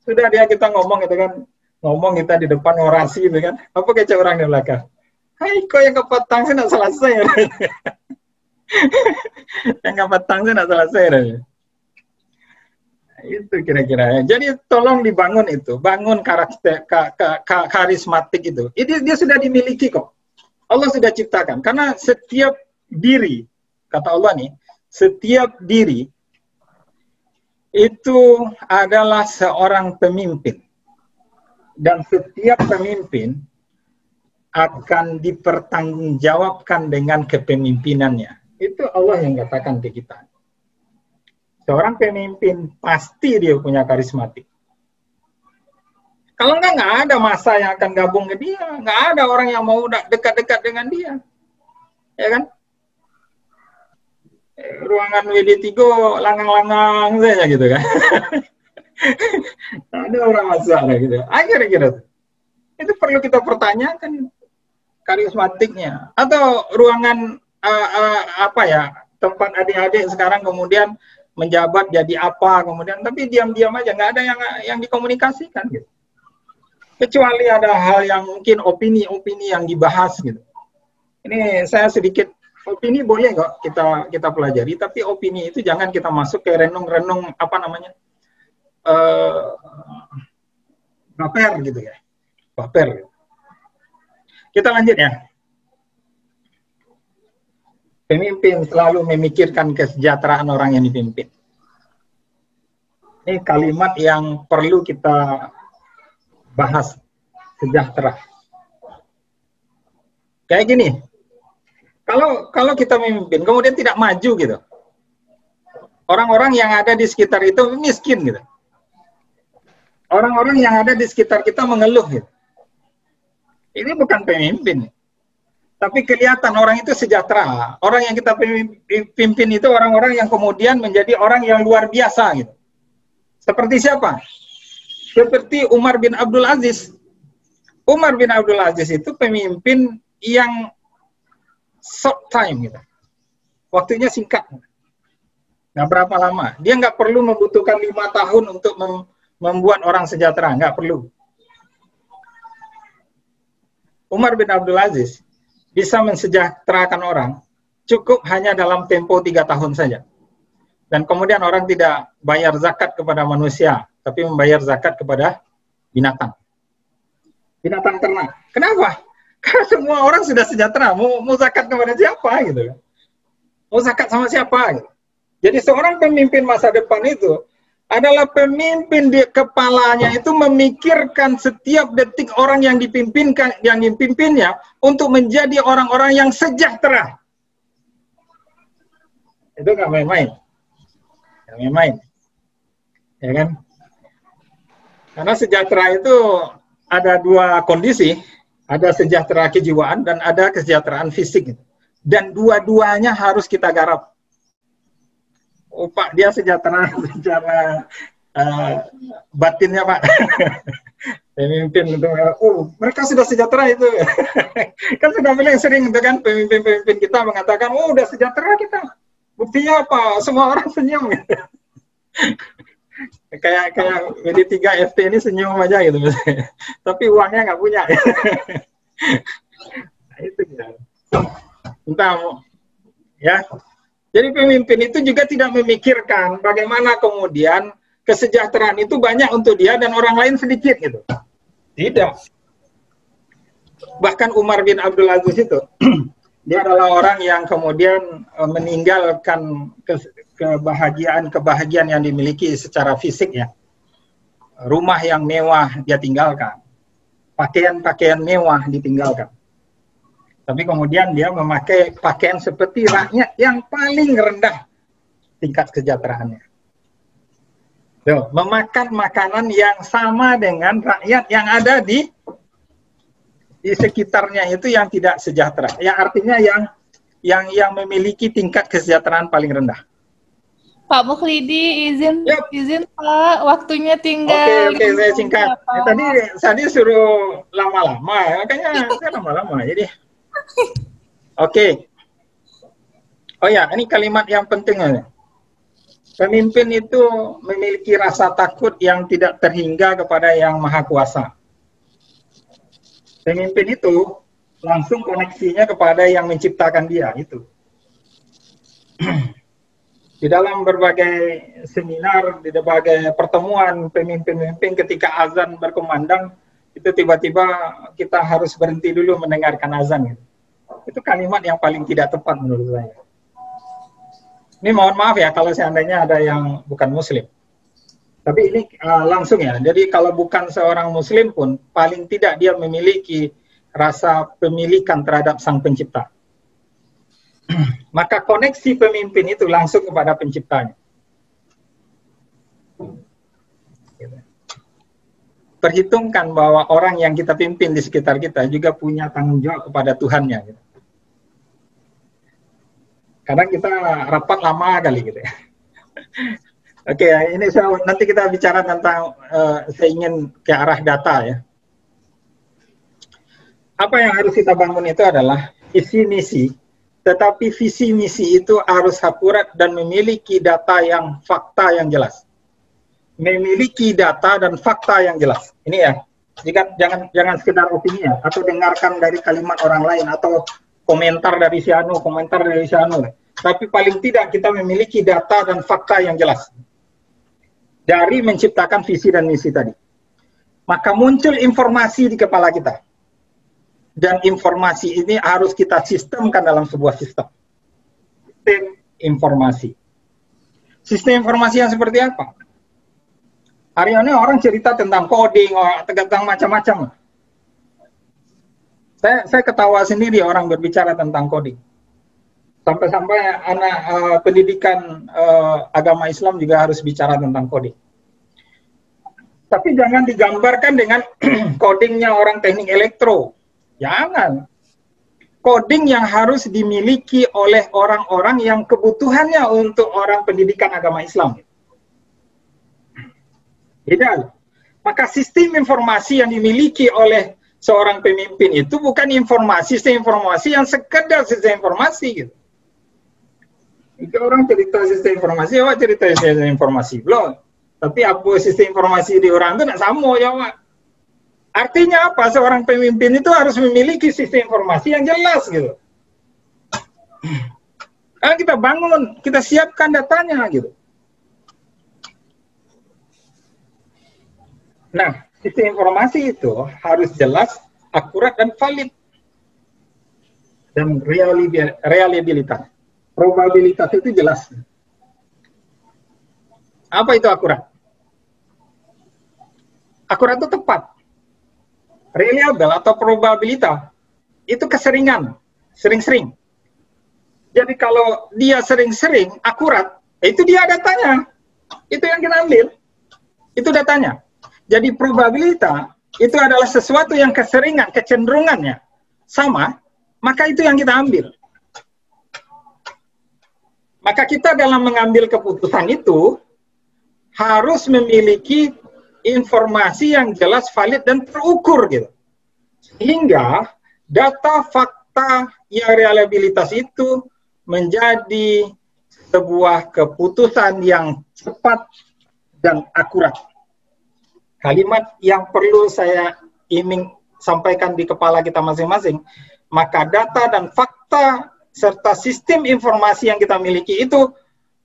Sudah kita ngomong gitu kan, ngomong kita di depan orasi gitu kan. Apa kecak orang di belakang? Hai, kok yang kepotang sih nak selesai. Yang kepotang sih nak selesai. Itu kira-kira. Jadi tolong dibangun itu, bangun karakter karismatik itu. Ini dia sudah dimiliki kok. Allah sudah ciptakan. Karena setiap diri, kata Allah nih, setiap diri itu adalah seorang pemimpin. Dan setiap pemimpin akan dipertanggungjawabkan dengan kepemimpinannya. Itu Allah yang katakan ke kita. Seorang pemimpin pasti dia punya karismatik. Kalau nggak ada masa yang akan gabung ke dia. Nggak ada orang yang mau dekat-dekat dengan dia. Ya kan? Ruangan WD3 langang-langang saja gitu kan. Ada orang masuk gitu. Kira-kira itu perlu kita pertanyakan karismatiknya. Atau ruangan tempat adik-adik sekarang kemudian menjabat jadi apa kemudian, tapi diam-diam aja, nggak ada yang dikomunikasikan gitu. Kecuali ada hal yang mungkin opini-opini yang dibahas gitu. Ini saya sedikit opini boleh kok kita pelajari, tapi opini itu jangan kita masuk ke renung-renung baper gitu ya, baper. Kita lanjut ya. Pemimpin selalu memikirkan kesejahteraan orang yang dipimpin. Ini kalimat yang perlu kita bahas, sejahtera. Kayak gini, kalau kita memimpin, kemudian tidak maju gitu, orang-orang yang ada di sekitar itu miskin gitu. Orang-orang yang ada di sekitar kita mengeluh gitu. Ini bukan pemimpin. Tapi kelihatan orang itu sejahtera. Orang yang kita pimpin itu orang-orang yang kemudian menjadi orang yang luar biasa gitu. Seperti siapa? Seperti Umar bin Abdul Aziz. Umar bin Abdul Aziz itu pemimpin yang short time gitu. Waktunya singkat. Nggak berapa lama. Dia nggak perlu membutuhkan 5 tahun untuk membuat orang sejahtera. Nggak perlu. Umar bin Abdul Aziz bisa mensejahterakan orang cukup hanya dalam tempo 3 tahun saja. Dan kemudian orang tidak bayar zakat kepada manusia, tapi membayar zakat kepada binatang. Binatang ternak. Kenapa? Karena semua orang sudah sejahtera. Mau zakat kepada siapa gitu? Mau zakat sama siapa? Gitu. Jadi seorang pemimpin masa depan itu adalah pemimpin di kepalanya itu memikirkan setiap detik orang yang dipimpinnya untuk menjadi orang-orang yang sejahtera. Itu nggak main-main. Nggak main-main. Ya kan? Karena sejahtera itu ada 2 kondisi. Ada sejahtera kejiwaan dan ada kesejahteraan fisik. Dan dua-duanya harus kita garap. Pak, dia sejahtera secara batinnya, Pak. Pemimpin itu, mereka sudah sejahtera itu. Kan sudah paling sering itu kan pemimpin-pemimpin kita mengatakan, udah sejahtera kita. Buktinya apa? Semua orang senyum. kayak WD3 FT ini senyum aja gitu. Tapi uangnya nggak punya. Nah, itu ya. Entah ya. Jadi pemimpin itu juga tidak memikirkan bagaimana kemudian kesejahteraan itu banyak untuk dia dan orang lain sedikit gitu. Tidak. Bahkan Umar bin Abdul Aziz itu, dia adalah orang yang kemudian meninggalkan kebahagiaan yang dimiliki secara fisik ya. Rumah yang mewah dia tinggalkan. Pakaian-pakaian mewah ditinggalkan. Tapi kemudian dia memakai pakaian seperti rakyat yang paling rendah tingkat kesejahteraannya. Tuh, memakan makanan yang sama dengan rakyat yang ada di sekitarnya itu yang tidak sejahtera. Yang artinya yang memiliki tingkat kesejahteraan paling rendah. Pak Mukhlidi, izin Pak, waktunya tinggal. Oke, saya singkat. Tadi suruh lama-lama, makanya saya lama-lama. Jadi Oke. Oh ya, ini kalimat yang penting. Pemimpin itu memiliki rasa takut yang tidak terhingga kepada Yang Maha Kuasa. Pemimpin itu langsung koneksinya kepada yang menciptakan dia, itu. Di dalam berbagai seminar, di berbagai pertemuan pemimpin-pemimpin ketika azan berkumandang, itu tiba-tiba kita harus berhenti dulu mendengarkan azan. Gitu. Itu kalimat yang paling tidak tepat menurut saya. Ini mohon maaf ya kalau seandainya ada yang bukan muslim. Tapi ini langsung ya, jadi kalau bukan seorang muslim pun, paling tidak dia memiliki rasa pemilikan terhadap sang pencipta. Maka koneksi pemimpin itu langsung kepada penciptanya. Perhitungkan bahwa orang yang kita pimpin di sekitar kita juga punya tanggung jawab kepada Tuhannya. Gitu. Kadang kita rapat lama kali gitu ya. Oke, ini nanti kita bicara tentang saya ingin ke arah data ya. Apa yang harus kita bangun itu adalah visi misi, tetapi visi misi itu harus akurat dan memiliki data yang fakta yang jelas. Memiliki data dan fakta yang jelas. Ini ya, jangan sekedar opini ya, atau dengarkan dari kalimat orang lain atau komentar dari si anu, komentar dari si anu. Tapi paling tidak kita memiliki data dan fakta yang jelas. Dari menciptakan visi dan misi tadi. Maka muncul informasi di kepala kita. Dan informasi ini harus kita sistemkan dalam sebuah sistem. Sistem informasi. Sistem informasi yang seperti apa? Hari ini orang cerita tentang coding, tentang macam-macam. Saya ketawa sendiri orang berbicara tentang coding. Sampai-sampai anak pendidikan agama Islam juga harus bicara tentang coding. Tapi jangan digambarkan dengan codingnya orang teknik elektro. Jangan. Coding yang harus dimiliki oleh orang-orang yang kebutuhannya untuk orang pendidikan agama Islam. Beda. Maka sistem informasi yang dimiliki oleh seorang pemimpin itu bukan sistem informasi yang sekedar sistem informasi gitu. Itu orang cerita sistem informasi, awak cerita sistem informasi belum. Tapi apa sistem informasi di orang itu nak sama ya, Pak. Artinya apa? Seorang pemimpin itu harus memiliki sistem informasi yang jelas gitu. Kalau kita bangun, kita siapkan datanya gitu. Nah, sistem informasi itu harus jelas, akurat dan valid. Dan reliabilitas. Probabilitas itu jelas. Apa itu akurat? Akurat itu tepat. Reliable atau probabilitas itu keseringan, sering-sering. Jadi kalau dia sering-sering akurat, itu dia datanya. Itu yang kita ambil. Itu datanya. Jadi probabilitas itu adalah sesuatu yang keseringan, kecenderungannya sama, maka itu yang kita ambil. Maka kita dalam mengambil keputusan itu harus memiliki informasi yang jelas, valid, dan terukur gitu. Sehingga data, fakta, yang reliabilitas itu menjadi sebuah keputusan yang cepat dan akurat. Kalimat yang perlu saya ingin sampaikan di kepala kita masing-masing, maka data dan fakta serta sistem informasi yang kita miliki itu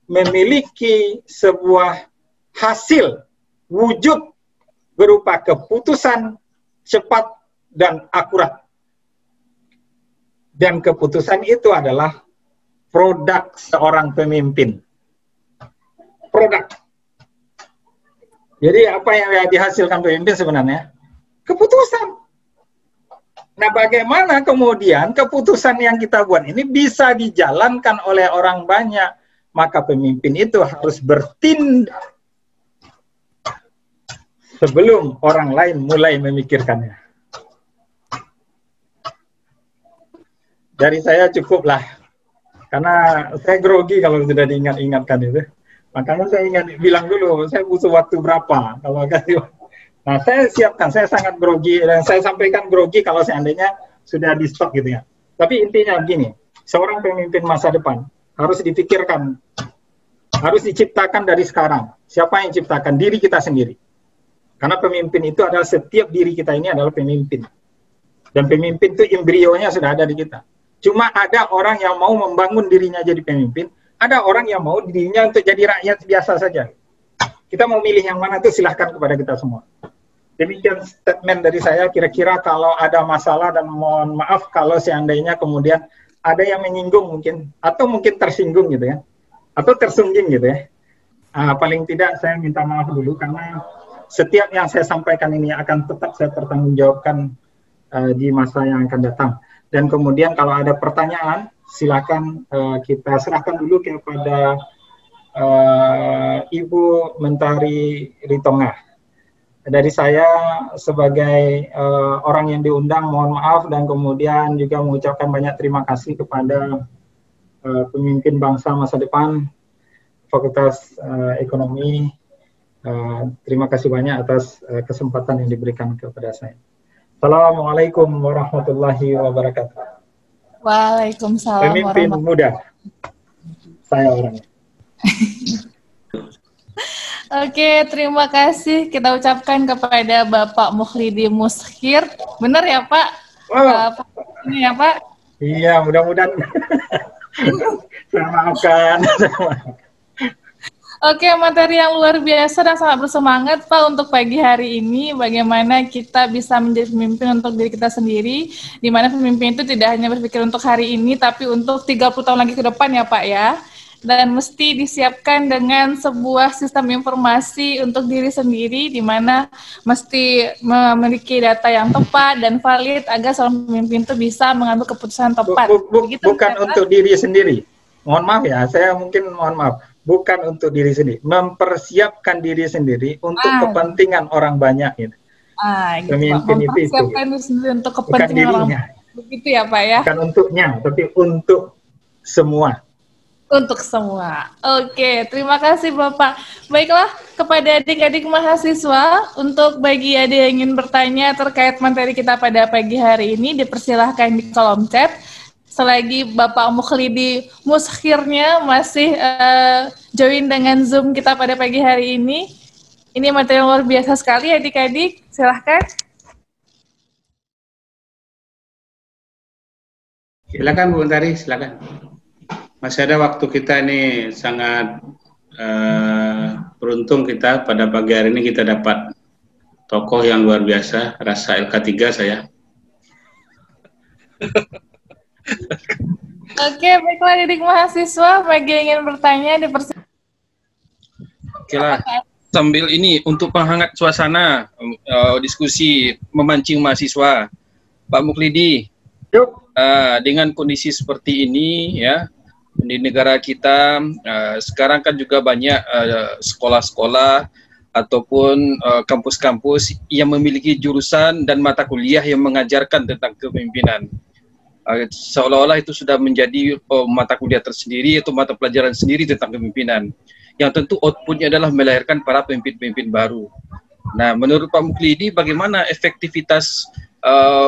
memiliki sebuah hasil wujud berupa keputusan cepat dan akurat. Dan keputusan itu adalah produk seorang pemimpin. Produk. Jadi apa yang dihasilkan pemimpin sebenarnya? Keputusan. Nah, bagaimana kemudian keputusan yang kita buat ini bisa dijalankan oleh orang banyak? Maka pemimpin itu harus bertindak sebelum orang lain mulai memikirkannya. Dari saya cukuplah, karena saya grogi kalau sudah diingat-ingatkan itu. Makanya saya ingin bilang dulu, saya butuh waktu berapa kalau kasih. Nah, saya siapkan, saya sangat grogi dan saya sampaikan grogi kalau seandainya sudah di stop gitu ya. Tapi intinya begini, seorang pemimpin masa depan harus dipikirkan, harus diciptakan dari sekarang. Siapa yang ciptakan? Diri kita sendiri. Karena pemimpin itu adalah setiap diri kita ini adalah pemimpin. Dan pemimpin itu embrionya sudah ada di kita. Cuma ada orang yang mau membangun dirinya jadi pemimpin, Ada orang yang mau dirinya untuk jadi rakyat biasa saja. Kita mau milih yang mana itu silahkan kepada kita semua. Demikian statement dari saya, kira-kira kalau ada masalah dan mohon maaf kalau seandainya kemudian ada yang menyinggung mungkin, atau mungkin tersinggung gitu ya, atau tersungging gitu ya. Paling tidak saya minta maaf dulu karena setiap yang saya sampaikan ini akan tetap saya pertanggungjawabkan di masa yang akan datang. Dan kemudian kalau ada pertanyaan, silakan kita serahkan dulu kepada Ibu Mentari Ritonga. Dari saya sebagai orang yang diundang, mohon maaf dan kemudian juga mengucapkan banyak terima kasih kepada pemimpin bangsa masa depan Fakultas Ekonomi. Terima kasih banyak atas kesempatan yang diberikan kepada saya. Assalamualaikum warahmatullahi wabarakatuh. Waalaikumsalam. Pemimpin muda, saya orangnya. Oke, terima kasih kita ucapkan kepada Bapak Mukhlidi Mushkir. Benar ya Pak? Wow. Ini ya Pak? Iya, mudah-mudahan saya maafkan. Oke, materi yang luar biasa dan sangat bersemangat Pak untuk pagi hari ini. Bagaimana kita bisa menjadi pemimpin untuk diri kita sendiri, di mana pemimpin itu tidak hanya berpikir untuk hari ini, tapi untuk 30 tahun lagi ke depan ya Pak ya. Dan mesti disiapkan dengan sebuah sistem informasi untuk diri sendiri, di mana mesti memiliki data yang tepat dan valid agar seorang pemimpin itu bisa mengambil keputusan tepat. Bukan untuk diri sendiri. Mohon maaf ya, saya mungkin mohon maaf. Bukan untuk diri sendiri, mempersiapkan diri sendiri untuk kepentingan orang banyak. Gitu. Gitu, pemimpin itu. Mempersiapkan diri sendiri untuk kepentingan orang banyak. Begitu ya Pak ya? Bukan untuknya, tapi untuk semua. Untuk semua. Oke, terima kasih Bapak. Baiklah, kepada adik-adik mahasiswa, untuk bagi adik yang ingin bertanya terkait materi kita pada pagi hari ini, dipersilahkan di kolom chat. Selagi Bapak Mukhlidi Mushkirnya masih join dengan Zoom kita pada pagi hari ini. Ini materi yang luar biasa sekali adik-adik. Silahkan. Silakan Bu Mentari, silakan. Masih ada waktu kita ini, sangat beruntung kita pada pagi hari ini kita dapat tokoh yang luar biasa, rasa LK3 saya. Oke, baiklah adik mahasiswa, bagi yang ingin bertanya Oke lah, sambil ini untuk penghangat suasana diskusi memancing mahasiswa, Pak Mukhlidi, dengan kondisi seperti ini ya, di negara kita sekarang kan juga banyak sekolah-sekolah ataupun kampus-kampus yang memiliki jurusan dan mata kuliah yang mengajarkan tentang kepemimpinan. Seolah-olah itu sudah menjadi mata kuliah tersendiri atau mata pelajaran sendiri tentang kepemimpinan. Yang tentu outputnya adalah melahirkan para pemimpin-pemimpin baru. Nah, menurut Pak Mukhlidi, bagaimana efektivitas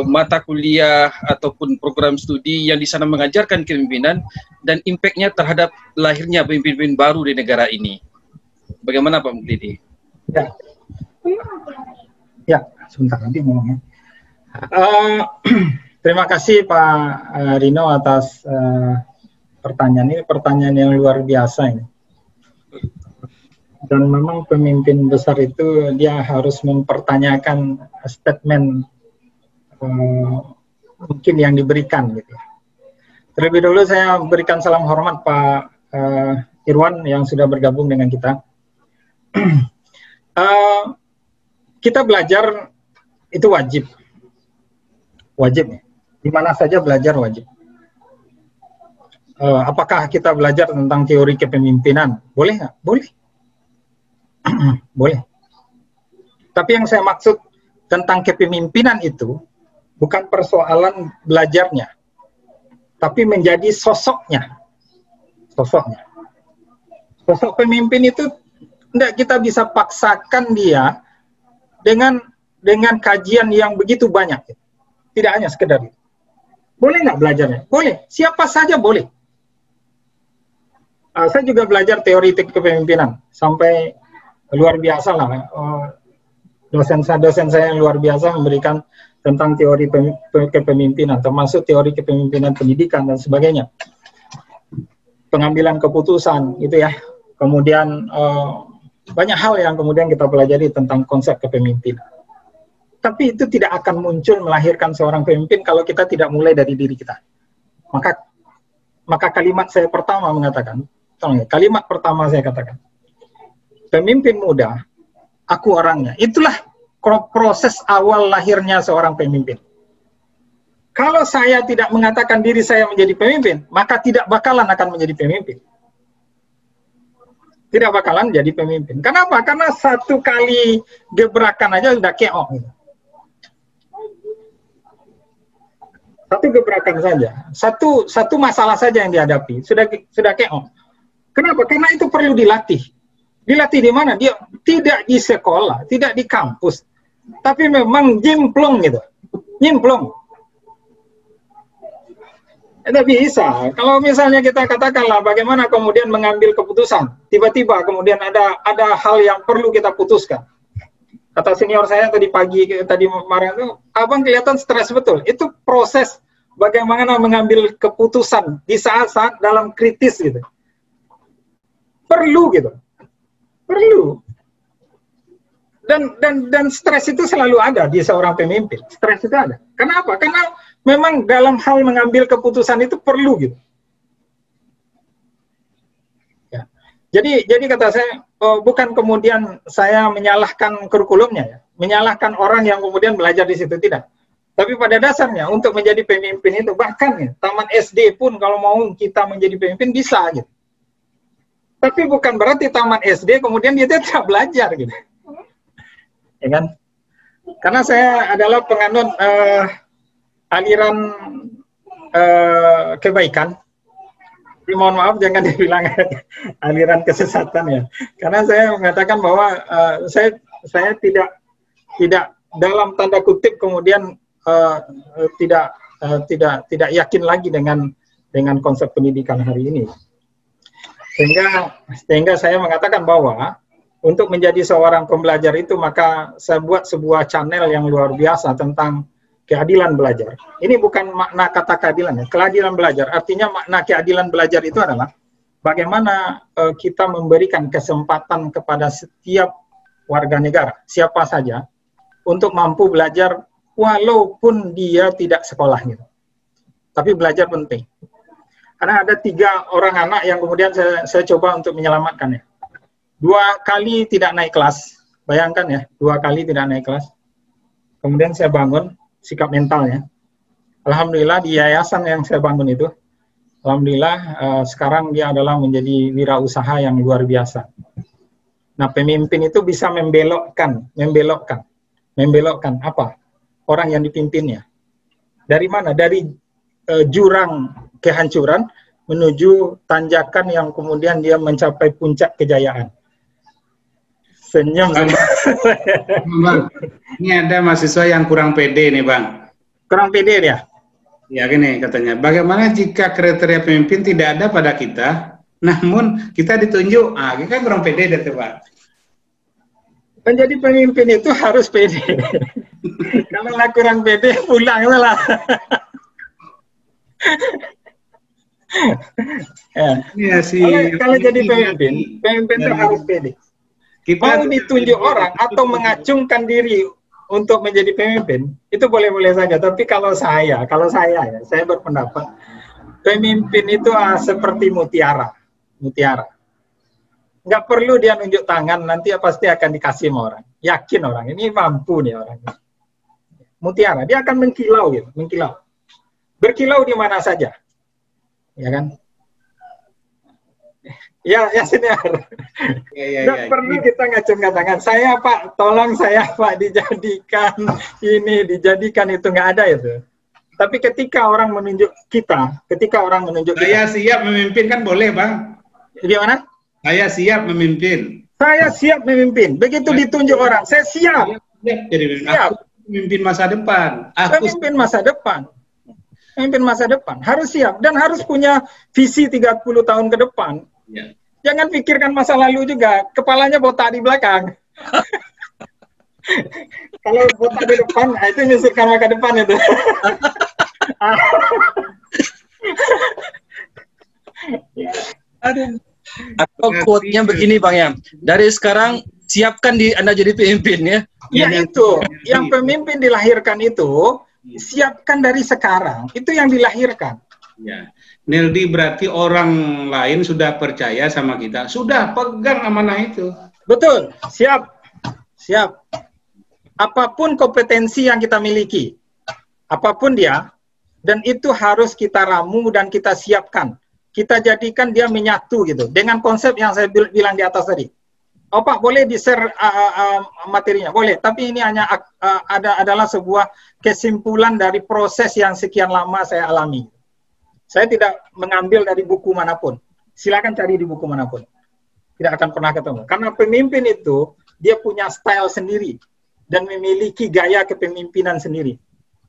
mata kuliah ataupun program studi yang di sana mengajarkan kepemimpinan dan impact-nya terhadap lahirnya pemimpin-pemimpin baru di negara ini? Bagaimana Pak Mukhlidi? Ya, sebentar nanti ngomongnya. Terima kasih Pak Rino atas pertanyaan ini. Pertanyaan yang luar biasa ini. Dan memang pemimpin besar itu dia harus mempertanyakan statement mungkin yang diberikan gitu. Terlebih dahulu saya berikan salam hormat Pak Irwan yang sudah bergabung dengan kita. Kita belajar itu wajib ya. Di mana saja belajar wajib. Apakah kita belajar tentang teori kepemimpinan? Boleh nggak? Boleh. Boleh. Tapi yang saya maksud tentang kepemimpinan itu bukan persoalan belajarnya, tapi menjadi sosoknya. Sosok pemimpin itu tidak kita bisa paksakan dia dengan kajian yang begitu banyak. Tidak hanya sekedar itu. Boleh nggak belajarnya? Boleh. Siapa saja boleh. Saya juga belajar teori kepemimpinan sampai luar biasa lah. Dosen saya yang luar biasa memberikan tentang teori kepemimpinan, termasuk teori kepemimpinan pendidikan dan sebagainya. pengambilan keputusan itu ya. Kemudian banyak hal yang kemudian kita pelajari tentang konsep kepemimpinan. Tapi itu tidak akan muncul melahirkan seorang pemimpin kalau kita tidak mulai dari diri kita. Maka kalimat saya pertama mengatakan, kalimat pertama saya katakan, pemimpin muda, aku orangnya. Itulah proses awal lahirnya seorang pemimpin. Kalau saya tidak mengatakan diri saya menjadi pemimpin, maka tidak bakalan akan menjadi pemimpin. Tidak bakalan jadi pemimpin. Kenapa? Karena satu kali gebrakan aja udah keok. Satu gebrakan saja, satu masalah saja yang dihadapi, sudah keok. Kenapa? Karena itu perlu dilatih. Dilatih di mana? Dia tidak di sekolah, tidak di kampus, tapi memang jimplong gitu, nyimplong. Itu bisa. Kalau misalnya kita katakanlah bagaimana kemudian mengambil keputusan, tiba-tiba kemudian ada hal yang perlu kita putuskan. Kata senior saya tadi pagi, tadi kemarin itu, abang kelihatan stres betul. Itu proses bagaimana mengambil keputusan di saat-saat dalam kritis gitu. Perlu gitu. Perlu. Dan stres itu selalu ada di seorang pemimpin. Stres itu ada. Kenapa? Karena memang dalam hal mengambil keputusan itu perlu gitu. Ya. Jadi kata saya, bukan kemudian saya menyalahkan kurikulumnya, ya. Menyalahkan orang yang kemudian belajar di situ, tidak. Tapi pada dasarnya untuk menjadi pemimpin itu, bahkan ya, taman SD pun kalau mau kita menjadi pemimpin bisa gitu. Tapi bukan berarti taman SD kemudian dia tidak belajar gitu. Ya kan? Karena saya adalah penganut aliran kebaikan. Jadi, mohon maaf jangan dibilang aliran kesesatan ya. Karena saya mengatakan bahwa saya tidak dalam tanda kutip kemudian tidak yakin lagi dengan konsep pendidikan hari ini. Sehingga saya mengatakan bahwa untuk menjadi seorang pembelajar itu maka saya buat sebuah channel yang luar biasa tentang keadilan belajar. Ini bukan makna kata keadilan ya, keadilan belajar. Artinya makna keadilan belajar itu adalah bagaimana kita memberikan kesempatan kepada setiap warga negara, siapa saja, untuk mampu belajar walaupun dia tidak sekolah gitu. Tapi belajar penting. Karena ada 3 orang anak yang kemudian saya coba untuk menyelamatkannya. 2 kali tidak naik kelas. Bayangkan ya, 2 kali tidak naik kelas. Kemudian saya bangun sikap mentalnya. Alhamdulillah di yayasan yang saya bangun itu, alhamdulillah sekarang dia adalah menjadi wirausaha yang luar biasa. Nah, pemimpin itu bisa membelokkan apa? Orang yang dipimpinnya. Dari mana? Dari jurang kehancuran menuju tanjakan yang kemudian dia mencapai puncak kejayaan. Senyum. Bang, ini ada mahasiswa yang kurang pede nih Bang. Kurang pede dia? Ya gini katanya, bagaimana jika kriteria pemimpin tidak ada pada kita, namun kita ditunjuk, kita kan kurang pede deh Bang. Menjadi pemimpin itu harus pede. Kalau kurang pede, pulang lah. Ya, kalau jadi pemimpin itu harus pede. Mau ditunjuk orang atau mengacungkan diri untuk menjadi pemimpin, itu boleh-boleh saja. Tapi kalau saya berpendapat, pemimpin itu seperti mutiara. Nggak perlu dia nunjuk tangan, nanti pasti akan dikasih sama orang. Yakin orang, ini mampu nih orang. Mutiara, dia akan mengkilau gitu, mengkilau. Berkilau di mana saja. Ya kan? Ya senior. Nggak perlu kita ngacungkan tangan. Saya Pak, tolong saya Pak dijadikan ini, dijadikan itu, nggak ada itu. Tapi ketika orang menunjuk kita, saya siap memimpin kan boleh Bang? Gimana? Saya siap memimpin. Saya siap memimpin. Begitu ditunjuk orang, saya siap. Siap. Aku memimpin masa depan. Pemimpin masa depan. Pemimpin masa depan harus siap dan harus punya visi 30 tahun ke depan. Ya. Jangan pikirkan masa lalu juga, kepalanya botak di belakang. Kalau botak di depan, itu nyusirkan ke depan itu. Atau quote-nya begini Bang ya, dari sekarang siapkan Anda jadi pemimpin ya. Ya itu, yang pemimpin dilahirkan itu, siapkan dari sekarang, itu yang dilahirkan. Ya, Nildi berarti orang lain sudah percaya sama kita, sudah pegang amanah itu. Betul, siap. Apapun kompetensi yang kita miliki, apapun dia, dan itu harus kita ramu dan kita siapkan. Kita jadikan dia menyatu gitu, dengan konsep yang saya bilang di atas tadi. Oh Pak, boleh di-share materinya? Boleh, tapi ini hanya adalah sebuah kesimpulan dari proses yang sekian lama saya alami. Saya tidak mengambil dari buku manapun. Silakan cari di buku manapun. Tidak akan pernah ketemu. Karena pemimpin itu, dia punya style sendiri. Dan memiliki gaya kepemimpinan sendiri.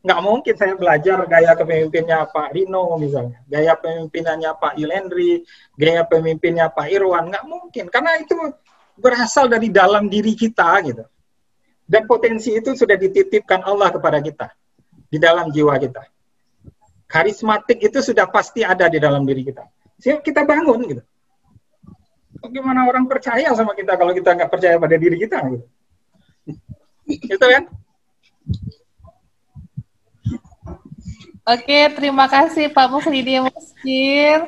Nggak mungkin saya belajar gaya kepemimpinnya Pak Rino misalnya. Gaya pemimpinannya Pak Yulendri. Gaya pemimpinnya Pak Irwan. Nggak mungkin. Karena itu berasal dari dalam diri kita gitu. Dan potensi itu sudah dititipkan Allah kepada kita. Di dalam jiwa kita. Karismatik itu sudah pasti ada di dalam diri kita. Siap kita bangun gitu. Bagaimana orang percaya sama kita kalau kita nggak percaya pada diri kita gitu. Itu kan? Oke, terima kasih Pak Mukhlidi Muskir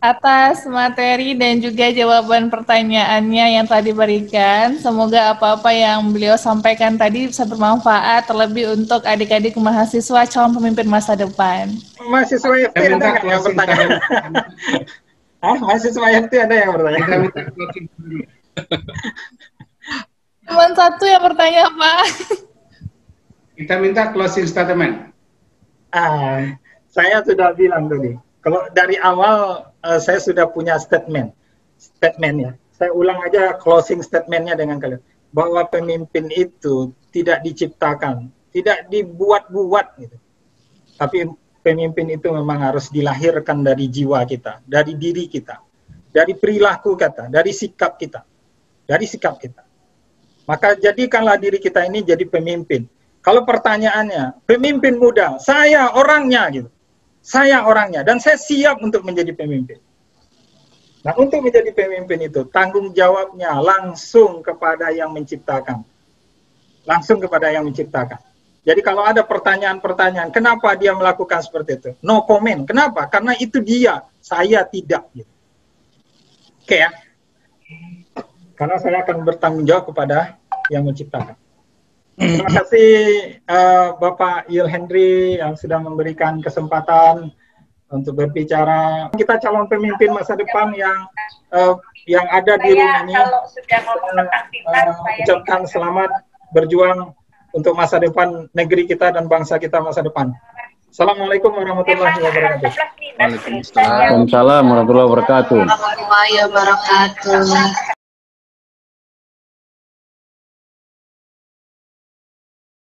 atas materi dan juga jawaban pertanyaannya yang tadi berikan. Semoga apa-apa yang beliau sampaikan tadi bisa bermanfaat, terlebih untuk adik-adik mahasiswa calon pemimpin masa depan. Mahasiswa FT ada nggak yang bertanya? Mahasiswa FT ada yang bertanya? Cuma satu yang bertanya, Pak. Kita minta closing statement. Saya sudah bilang tadi. Kalau dari awal saya sudah punya statementnya. Saya ulang aja closing statementnya dengan kalian. Bahwa pemimpin itu tidak diciptakan, tidak dibuat-buat gitu. Tapi pemimpin itu memang harus dilahirkan dari jiwa kita, dari diri kita, dari perilaku kita, dari sikap kita. Maka jadikanlah diri kita ini jadi pemimpin. Kalau pertanyaannya, pemimpin muda, saya orangnya gitu. Saya orangnya dan saya siap untuk menjadi pemimpin. Nah, untuk menjadi pemimpin itu tanggung jawabnya langsung kepada yang menciptakan. Langsung kepada yang menciptakan. Jadi kalau ada pertanyaan-pertanyaan, kenapa dia melakukan seperti itu? No comment. Kenapa? Karena itu dia, saya tidak. Gitu. Oke ya? Karena saya akan bertanggung jawab kepada yang menciptakan. Terima kasih Bapak Yulendri yang sudah memberikan kesempatan untuk berbicara. Kita calon pemimpin masa depan yang ada di rumah ini. Ucapkan selamat berjuang untuk masa depan negeri kita dan bangsa kita masa depan. Assalamualaikum warahmatullahi wabarakatuh. Waalaikumsalam warahmatullahi wabarakatuh.